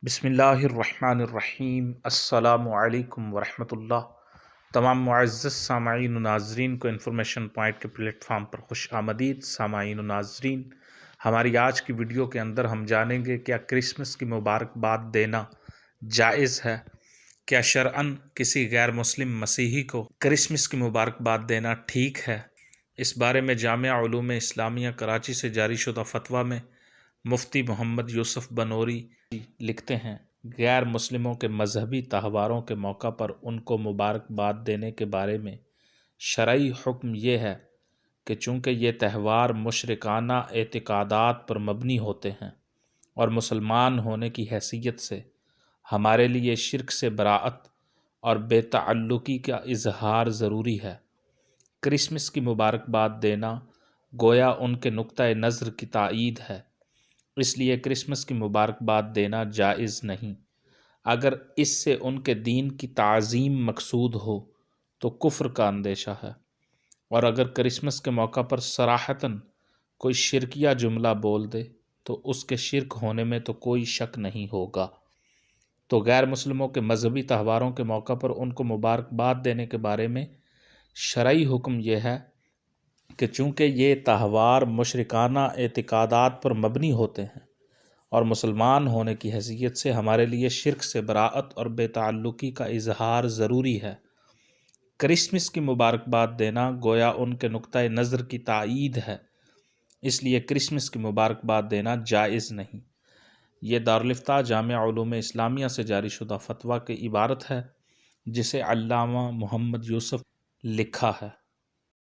بسم اللہ الرحمن الرحیم۔ السلام علیکم ورحمۃ اللہ۔ تمام معزز سامعین و ناظرین کو انفارمیشن پوائنٹ کے پلیٹ فارم پر خوش آمدید۔ سامعین و ناظرین، ہماری آج کی ویڈیو کے اندر ہم جانیں گے کیا کرسمس کی مبارکباد دینا جائز ہے؟ کیا شرعاً کسی غیر مسلم مسیحی کو کرسمس کی مبارکباد دینا ٹھیک ہے؟ اس بارے میں جامعہ علوم اسلامیہ کراچی سے جاری شدہ فتویٰ میں مفتی محمد یوسف بنوری لکھتے ہیں، غیر مسلموں کے مذہبی تہواروں کے موقع پر ان کو مبارکباد دینے کے بارے میں شرعی حکم یہ ہے کہ چونکہ یہ تہوار مشرکانہ اعتقادات پر مبنی ہوتے ہیں اور مسلمان ہونے کی حیثیت سے ہمارے لیے شرک سے براعت اور بے تعلقی کا اظہار ضروری ہے، کرسمس کی مبارکباد دینا گویا ان کے نقطۂ نظر کی تائید ہے، اس لیے کرسمس کی مبارکباد دینا جائز نہیں۔ اگر اس سے ان کے دین کی تعظیم مقصود ہو تو کفر کا اندیشہ ہے، اور اگر کرسمس کے موقع پر صراحتاً کوئی شرکیہ جملہ بول دے تو اس کے شرک ہونے میں تو کوئی شک نہیں ہوگا۔ تو غیر مسلموں کے مذہبی تہواروں کے موقع پر ان کو مبارکباد دینے کے بارے میں شرعی حکم یہ ہے کہ چونکہ یہ تہوار مشرکانہ اعتقادات پر مبنی ہوتے ہیں اور مسلمان ہونے کی حیثیت سے ہمارے لیے شرک سے براعت اور بے تعلقی کا اظہار ضروری ہے، کرسمس کی مبارکباد دینا گویا ان کے نقطۂ نظر کی تائید ہے، اس لیے کرسمس کی مبارکباد دینا جائز نہیں۔ یہ دارالفتاح جامعہ علوم اسلامیہ سے جاری شدہ فتویٰ کی عبارت ہے جسے علامہ محمد یوسف لکھا ہے۔